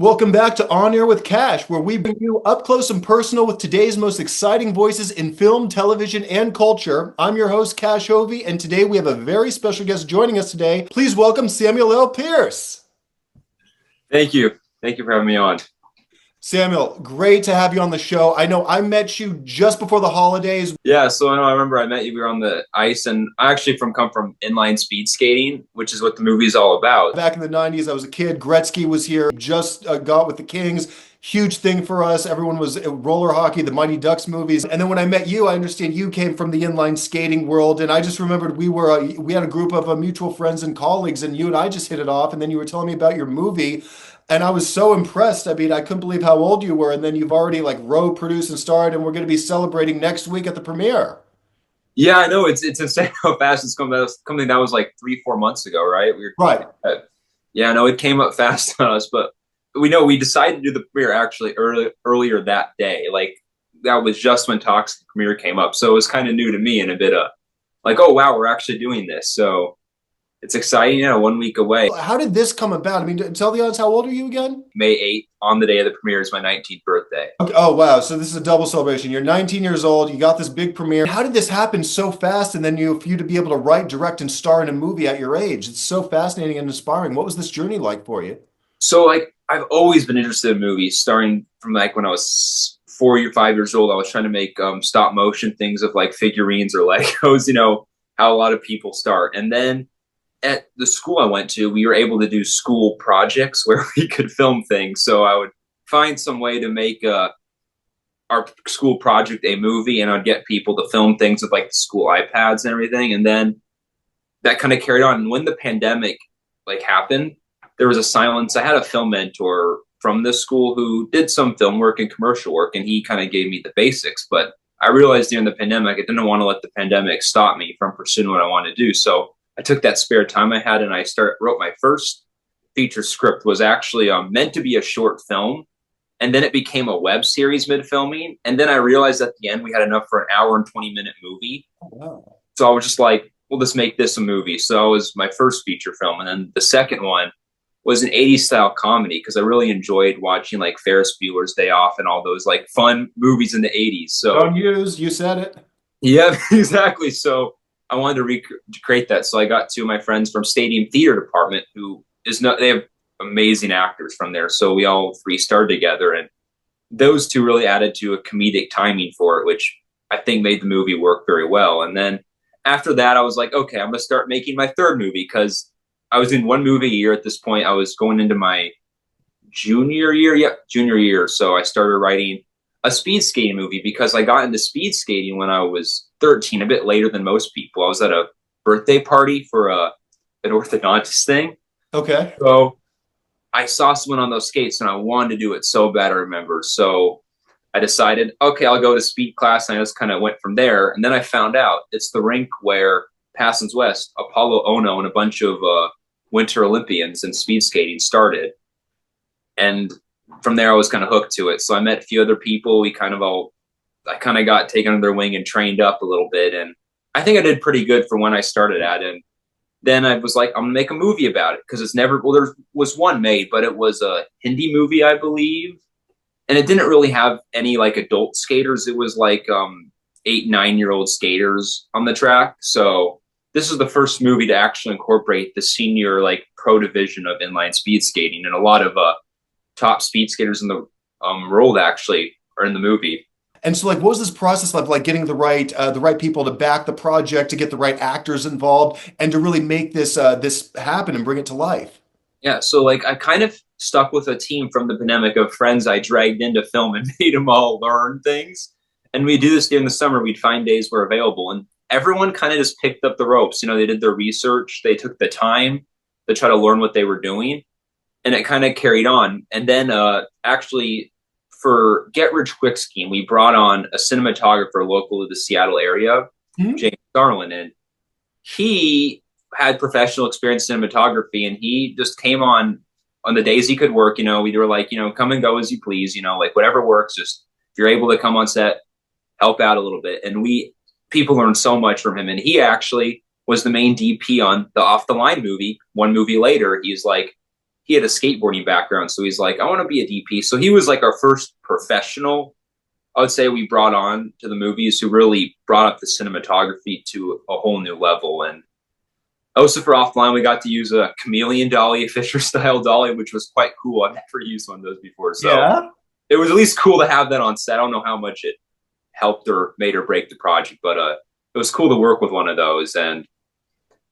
Welcome back to On Air with Cash, where we bring you up close and personal with today's most exciting voices in film, television, and culture. I'm your host, Kash Hovey, and today we have a very special guest joining us today. Please welcome Samuel L. Pierce. Thank you. Thank you for having me on. Samuel, great to have you on the show. I know I met you just before the holidays. Yeah, so I remember I met you. We were on the ice, and I actually come from inline speed skating, which is what the movie's all about. Back in the 90s, I was a kid. Gretzky was here, just got with the Kings. Huge thing for us. Everyone was roller hockey, the Mighty Ducks movies. And then when I met you, I understand you came from the inline skating world. And I just remembered we had a group of mutual friends and colleagues, and you and I just hit it off. And then you were telling me about your movie. And I was so impressed. I mean, I couldn't believe how old you were. And then you've already wrote, produced, and starred, and we're going to be celebrating next week at the premiere. Yeah, I know. It's insane how fast it's come. That was something that was like 3-4 months ago, right? Right. Yeah, no, it came up fast on us, but we decided to do the premiere actually earlier that day. Like that was just when talks the premiere came up, so it was kind of new to me and a bit of like, oh wow, we're actually doing this. So it's exciting. 1 week away. How did this come about? I mean, tell the audience, how old are you again? May 8th, on the day of the premiere, is my 19th birthday. Okay. Oh, wow. So this is a double celebration. You're 19 years old. You got this big premiere. How did this happen so fast? And then for you to be able to write, direct, and star in a movie at your age. It's so fascinating and inspiring. What was this journey like for you? So I've always been interested in movies, starting from when I was 4 or 5 years old. I was trying to make stop motion things of figurines or Legos, how a lot of people start. And then at the school I went to, we were able to do school projects where we could film things. So I would find some way to make our school project a movie, and I'd get people to film things with the school iPads and everything. And then that kind of carried on. And when the pandemic happened, there was a silence. I had a film mentor from this school who did some film work and commercial work, and he kind of gave me the basics. But I realized during the pandemic, I didn't want to let the pandemic stop me from pursuing what I wanted to do. So I took that spare time I had and I wrote my first feature script. Was actually meant to be a short film, and then it became a web series mid-filming. And then I realized at the end we had enough for an hour and 20-minute movie. Oh, wow. So I was just like, well, let's make this a movie. So that was my first feature film. And then the second one was an 80s style comedy, because I really enjoyed watching Ferris Bueller's Day Off and all those fun movies in the 80s. So don't use, you said it. Yeah, exactly. So I wanted to recreate that. So I got two of my friends from Stadium Theater Department, they have amazing actors from there. So we all three starred together, and those two really added to a comedic timing for it, which I think made the movie work very well. And then after that, I was like, okay, I'm going to start making my third movie, because I was in one movie a year at this point. I was going into my junior year. Yep, junior year. So I started writing a speed skating movie, because I got into speed skating when I was 13, a bit later than most people. I was at a birthday party for an orthodontist thing. Okay. So I saw someone on those skates and I wanted to do it so bad, I remember. So I decided, okay, I'll go to speed class. And I just kind of went from there. And then I found out it's the rink where Passons West, Apollo Ono, and a bunch of Winter Olympians in speed skating started. And from there, I was kind of hooked to it. So I met a few other people. I kind of got taken under their wing and trained up a little bit. And I think I did pretty good for when I started at it. And then I was like, I'm going to make a movie about it, because there was one made, but it was a Hindi movie, I believe. And it didn't really have any adult skaters. It was 8-9-year-old skaters on the track. So this is the first movie to actually incorporate the senior pro division of inline speed skating, and a lot of top speed skaters in the world actually are in the movie. And so, what was this process like getting the right people to back the project, to get the right actors involved, and to really make this happen and bring it to life? Yeah, so I kind of stuck with a team from the pandemic of friends I dragged into film and made them all learn things. And we do this during the summer. We'd find days were available, and everyone kind of just picked up the ropes. They did their research. They took the time to try to learn what they were doing, and it kind of carried on. And then actually, for Get Rich Quick Scheme, we brought on a cinematographer local to the Seattle area, James Garland, and he had professional experience in cinematography, and he just came on the days he could work. We were like, come and go as you please, whatever works. Just if you're able to come on set, help out a little bit. And people learned so much from him. And he actually was the main DP on the Off the Line movie. One movie later, he's like, he had a skateboarding background, so he's like, I want to be a DP. So he was like our first professional, I would say, we brought on to the movies, who really brought up the cinematography to a whole new level. And also for offline, we got to use a chameleon dolly, a Fisher style dolly, which was quite cool. I've never used one of those before, so Yeah. it was at least cool to have that on set. I don't know how much it helped or made or break the project, but it was cool to work with one of those. And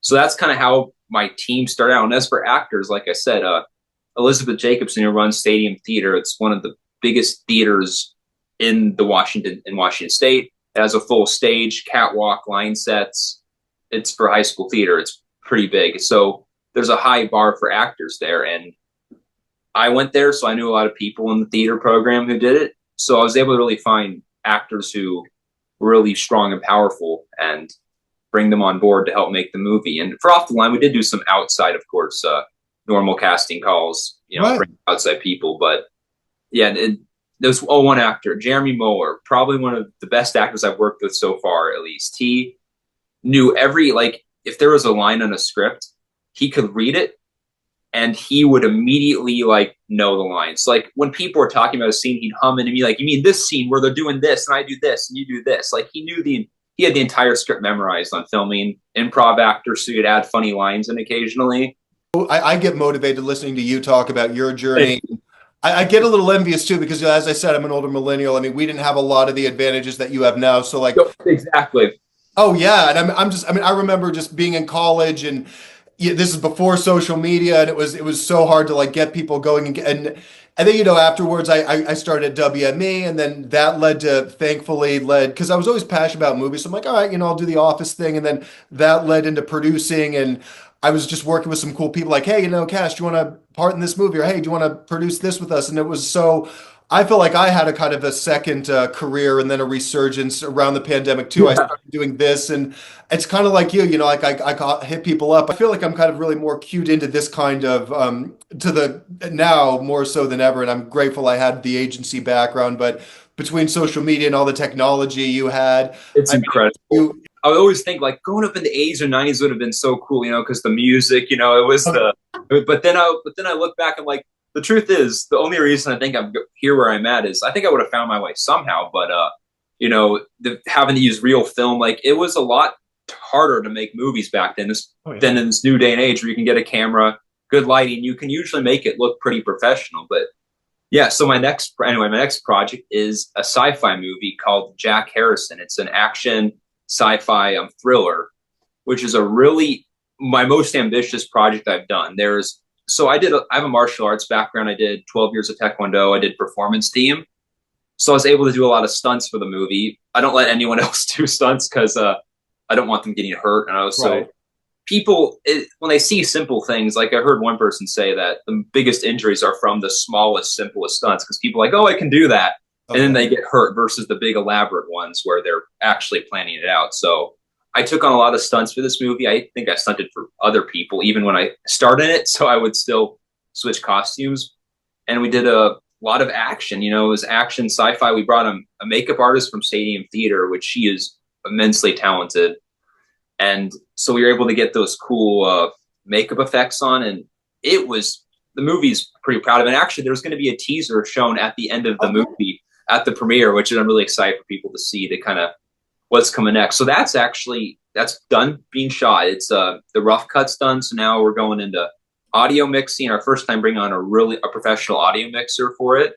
so that's kind of how my team started out. And as for actors, like I said, Elizabeth Jacobson, who runs Stadium Theater, it's one of the biggest theaters in Washington State. It has a full stage, catwalk, line sets. It's for high school theater. It's pretty big. So there's a high bar for actors there. And I went there, so I knew a lot of people in the theater program who did it. So I was able to really find actors who were really strong and powerful and bring them on board to help make the movie. And for Off the Line, we did do some outside, of course, normal casting calls, Right. bring outside people. But yeah, there's one actor, Jeremy Moeller, probably one of the best actors I've worked with so far, at least. He knew if there was a line on a script, he could read it and he would immediately know the lines. Like when people were talking about a scene, he'd hum it and be like, you mean this scene where they're doing this and I do this and you do this? Like he had the entire script memorized on filming. Improv actor, so you'd add funny lines in occasionally. I get motivated listening to you talk about your journey. I get a little envious too, because as I said, I'm an older millennial. I mean, we didn't have a lot of the advantages that you have now. So Exactly. oh yeah. And I remember just being in college, and this is before social media, and it was so hard to get people going, and then, afterwards I started at WME, and then that thankfully led, because I was always passionate about movies. So I'm like, all right, I'll do the office thing. And then that led into producing, and I was just working with some cool people like, hey, Cash, do you want to part in this movie? Or hey, do you want to produce this with us? And it was so, I feel like I had a kind of a second career and then a resurgence around the pandemic too. I started doing this, and it's kind of like you, I hit people up. I feel like I'm kind of really more cued into this kind of, to the now more so than ever. And I'm grateful I had the agency background, but between social media and all the technology you had, it's incredible. I would always think growing up in the 80s or 90s would have been so cool, because the music, it was but then I look back and the truth is the only reason I think I'm here where I'm at is I think I would have found my way somehow, but having to use real film, it was a lot harder to make movies back then than in this new day and age where you can get a camera, good lighting, you can usually make it look pretty professional. But yeah, so my next project is a sci-fi movie called Jack Harrison. It's an action sci-fi thriller, which is my most ambitious project I've done. I have a martial arts background. I did 12 years of Taekwondo. I did performance team. So I was able to do a lot of stunts for the movie. I don't let anyone else do stunts because I don't want them getting hurt. And also people, when they see simple things, I heard one person say that the biggest injuries are from the smallest, simplest stunts, because people are like, oh, I can do that. Okay. And then they get hurt versus the big elaborate ones where they're actually planning it out. So I took on a lot of stunts for this movie. I think I stunted for other people even when I started it, so I would still switch costumes. And we did a lot of action. It was action sci-fi. We brought a makeup artist from Stadium Theater, which she is immensely talented. And so we were able to get those cool makeup effects on, and the movie's pretty proud of it. And actually, there's going to be a teaser shown at the end of the movie at the premiere, which I'm really excited for people to see, to kind of what's coming next. So that's done being shot. It's the rough cut's done. So now we're going into audio mixing. Our first time bringing on a professional audio mixer for it,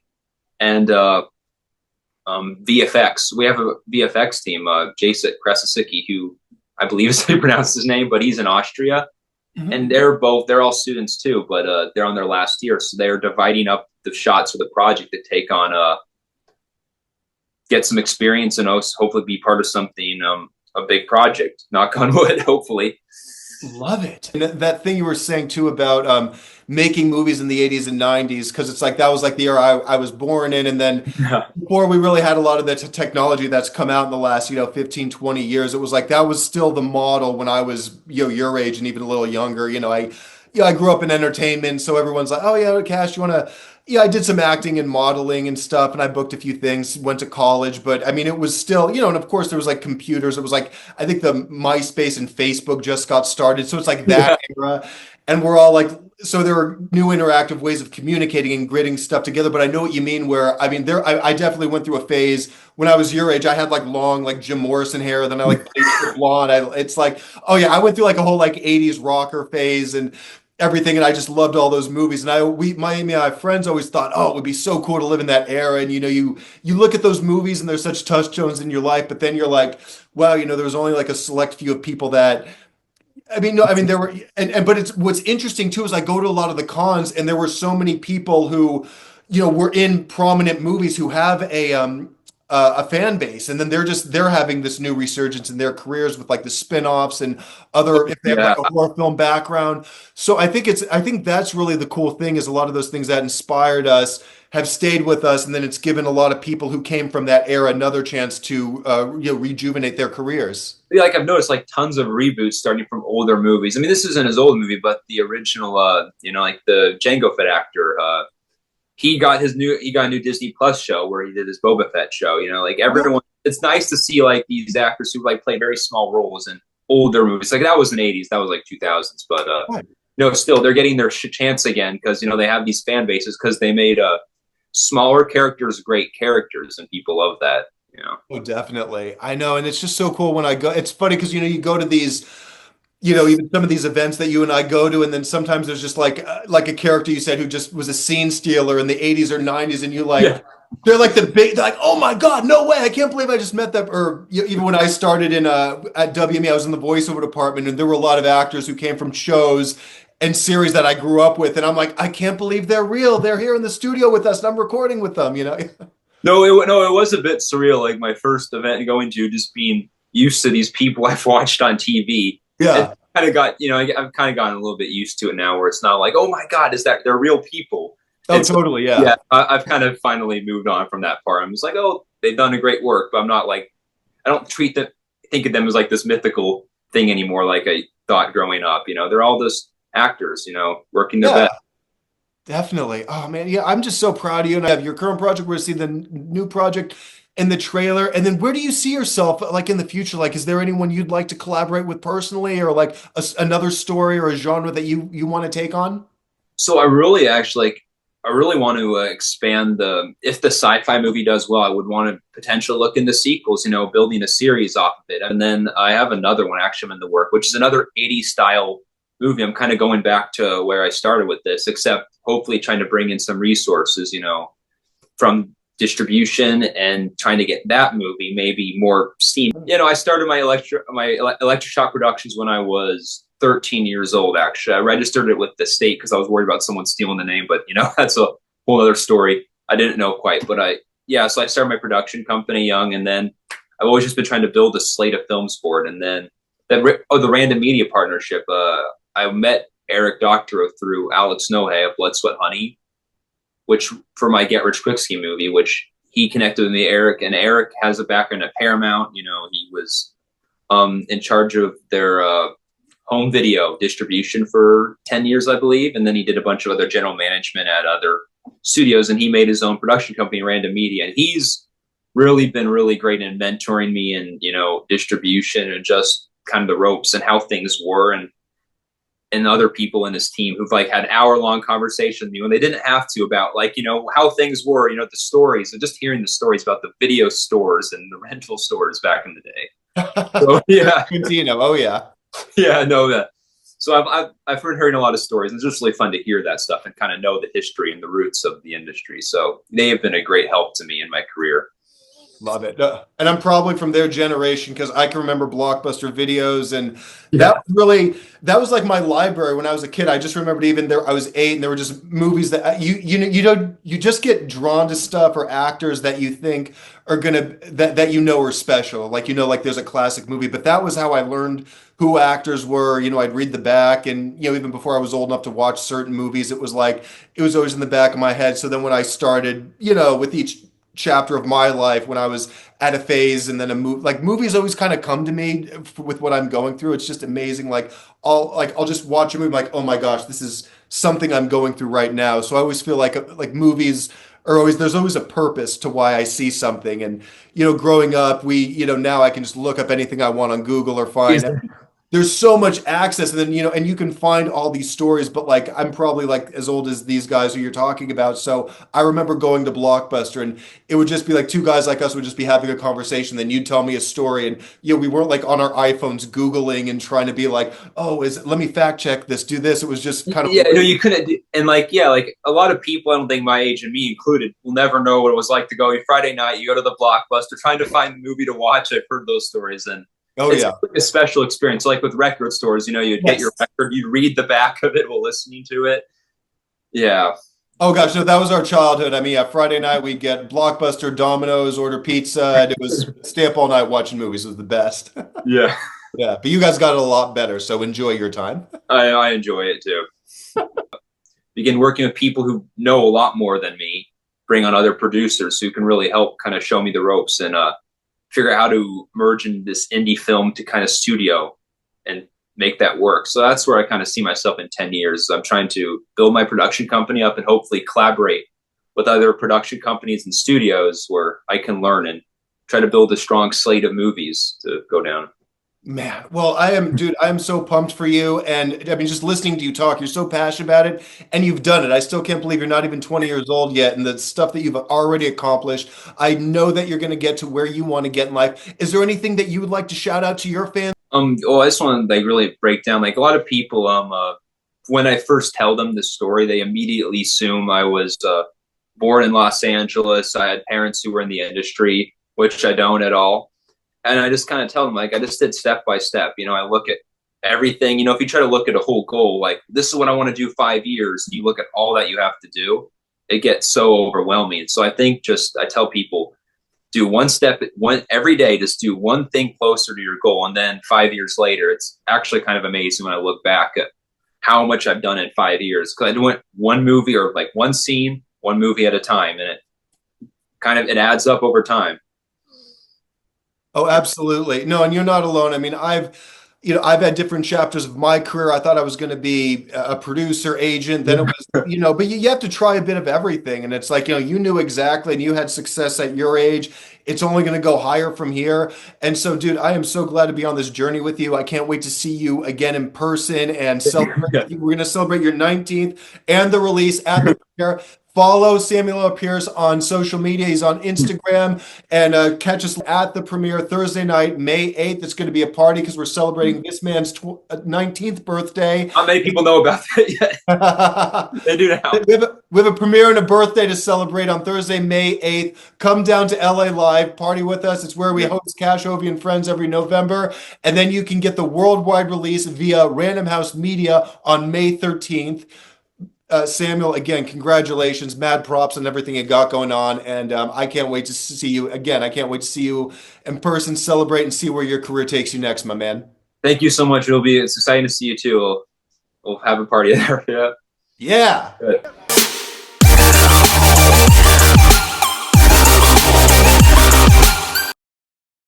and VFX. We have a VFX team, Jason Kresisicki, who I believe is how you pronounce his name, but he's in Austria. Mm-hmm. And they're all students too, but they're on their last year. So they're dividing up the shots for the project to take on get some experience and hopefully be part of something, a big project, knock on wood, hopefully. Love it. And that thing you were saying too about making movies in the 80s and 90s, because it's that was the era I was born in. And then before we really had a lot of the technology that's come out in the last 15, 20 years, it was that was still the model when I was your age and even a little younger. I grew up in entertainment, so everyone's like, oh yeah, Cash, you want to Yeah, I did some acting and modeling and stuff, and I booked a few things, went to college, but I mean, it was still, and of course there was like computers. It was like, I think the MySpace and Facebook just got started. So it's like that Yeah. era. And we're all like, so there were new interactive ways of communicating and gridding stuff together. But I know what you mean, where, I mean, I definitely went through a phase when I was your age. I had like long, like Jim Morrison hair, then I like bleached it blonde. It's like, oh yeah, I went through like a whole like 80s rocker phase. And everything, and I just loved all those movies. And my friends always thought, oh, it would be so cool to live in that era. And you look at those movies and there's such touchstones in your life, but then you're like, wow, there was only like a select few of people that. I mean, no, I mean there were, and but it's what's interesting too is I go to a lot of the cons, and there were so many people who, were in prominent movies who have a fan base, and then they're having this new resurgence in their careers with like the spin-offs and other if they have Yeah. like a horror film background. So I think that's really the cool thing is a lot of those things that inspired us have stayed with us, and then it's given a lot of people who came from that era another chance to rejuvenate their careers. Yeah, like I've noticed like tons of reboots starting from older movies. I mean, this isn't his old movie, but the original, like the Jango Fett actor, he got a new Disney Plus show where he did his Boba Fett show. Like everyone, it's nice to see like these actors who like play very small roles in older movies. Like that was in '80s, that was like 2000s, but Right. still they're getting their chance again because they have these fan bases because they made smaller characters great characters, and people love that. Oh, definitely. I know. And it's just so cool when I go. It's funny because, you go to these, even some of these events that you and I go to, and then sometimes there's just like a character you said who just was a scene stealer in the 80s or 90s, and you like, Yeah. they're like they're like, oh my God, no way. I can't believe I just met that. Or even when I started at WME, I was in the voiceover department, and there were a lot of actors who came from shows and series that I grew up with. And I'm like, I can't believe they're real. They're here in the studio with us, and I'm recording with them. No, it was a bit surreal. Like my first event going to just being used to these people I've watched on TV. And Yeah. kind of got, I've kind of gotten a little bit used to it now, where it's not like, oh my God, is that they're real people? Oh, And so, totally. Yeah. yeah, I've kind of finally moved on from that part. I'm just like, oh, they've done a great work, but I'm not like, I don't think of them as like this mythical thing anymore, like I thought growing up. They're all just actors, working their Yeah. best. Definitely. Oh man, yeah, I'm just so proud of you. And I have your current project. We're seeing the new project and the trailer. And then where do you see yourself like in the future? Like, is there anyone you'd like to collaborate with personally, or like another story or a genre that you want to take on? So I really want to expand if the sci-fi movie does well, I would want to potentially look into sequels, building a series off of it. And then I have another one actually in the work, which is another 80s style movie. I'm kind of going back to where I started with this, except hopefully trying to bring in some resources, from distribution and trying to get that movie maybe more seen. I started my electroshock productions when I was 13 years old. Actually, I registered it with the state because I was worried about someone stealing the name, but that's a whole other story. I didn't know quite, but so I started my production company young, and then I've always just been trying to build a slate of films for it. And then the Random Media partnership. I met Eric Doctorow through Alex Nohe of Blood, Sweat, Honey, which for my Get Rich Quick Scheme movie, which he connected with me, Eric, and Eric has a background at Paramount. He was in charge of their home video distribution for 10 years, I believe. And then he did a bunch of other general management at other studios, and he made his own production company, Random Media. And he's really been really great in mentoring me in, distribution and just kind of the ropes and how things were. And other people in his team who've like had hour-long conversations with me when they didn't have to about like, how things were, the stories, and just hearing the stories about the video stores and the rental stores back in the day. So yeah, Contino. Oh yeah. yeah, I know that. So I've heard a lot of stories, and it's just really fun to hear that stuff and kind of know the history and the roots of the industry. So they have been a great help to me in my career. Love it. And I'm probably from their generation because I can remember Blockbuster videos, and Yeah. that was like my library when I was a kid. I just remembered even there I was 8, and there were just movies that you just get drawn to stuff or actors that you think are gonna that are special. Like like there's a classic movie, but that was how I learned who actors were. I'd read the back, and even before I was old enough to watch certain movies, it was always in the back of my head. So then when I started, with each chapter of my life when I was at a phase, and then movies always kind of come to me with what I'm going through. It's just amazing, like I'll just watch a movie like, oh my gosh, this is something I'm going through right now. So I always feel like movies are always there's always a purpose to why I see something. And growing up, now I can just look up anything I want on Google or Is find there's so much access, and then and you can find all these stories, but like I'm probably like as old as these guys who you're talking about. So I remember going to Blockbuster, and it would just be like two guys like us would just be having a conversation, then you'd tell me a story, and we weren't like on our iPhones Googling and trying to be like, oh, let me fact check this, do this. It was just kind of yeah, no, you couldn't. And like, yeah, like a lot of people, I don't think my age and me included, will never know what it was like to go Friday night. You go to the Blockbuster trying to find the movie to watch. I've heard those stories, and oh it's yeah. like a special experience. Like with record stores, you'd get Yes. your record, you'd read the back of it while listening to it. Yeah. Oh gosh, no, that was our childhood. I mean, yeah, Friday night we'd get Blockbuster, Domino's, order pizza, and it was stay up all night watching movies. It was the best. Yeah. Yeah, but you guys got it a lot better, so enjoy your time. I enjoy it too. Begin working with people who know a lot more than me, bring on other producers who can really help kind of show me the ropes and figure out how to merge in this indie film to kind of studio and make that work. So that's where I kind of see myself in 10 years. I'm trying to build my production company up and hopefully collaborate with other production companies and studios where I can learn and try to build a strong slate of movies to go down. Man, well, dude, I am so pumped for you. And I mean, just listening to you talk, you're so passionate about it and you've done it. I still can't believe you're not even 20 years old yet. And the stuff that you've already accomplished, I know that you're going to get to where you want to get in life. Is there anything that you would like to shout out to your fans? Well, I just want to like really break down, like a lot of people, when I first tell them the story, they immediately assume I was born in Los Angeles. I had parents who were in the industry, which I don't at all. And I just kind of tell them, like, I just did step by step. I look at everything. If you try to look at a whole goal, like, this is what I want to do 5 years, and you look at all that you have to do, it gets so overwhelming. So I think I tell people, do one step, every day, just do one thing closer to your goal. And then 5 years later, it's actually kind of amazing when I look back at how much I've done in 5 years. Because I went one movie or like one scene, one movie at a time. And it adds up over time. Oh, absolutely. No, and you're not alone. I mean, I've had different chapters of my career. I thought I was going to be a producer, agent. Then it was, but you have to try a bit of everything. And it's like, you knew exactly and you had success at your age. It's only going to go higher from here. And so, dude, I am so glad to be on this journey with you. I can't wait to see you again in person and celebrate. Yeah. We're going to celebrate your 19th and the release at the premiere. Follow Samuel L. Pierce on social media. He's on Instagram and catch us at the premiere Thursday night, May 8th. It's going to be a party because we're celebrating this man's 19th birthday. Not many people know about that yet. They do now. We have a premiere and a birthday to celebrate on Thursday, May 8th. Come down to LA Live, party with us. It's where we host Kash Hovey and Friends every November. And then you can get the worldwide release via Random House Media on May 13th. Samuel, again, congratulations, mad props on everything you got going on. And I can't wait to see you again. I can't wait to see you in person, celebrate, and see where your career takes you next, my man. Thank you so much. It's exciting to see you too. We'll have a party there. Yeah. Yeah. Good.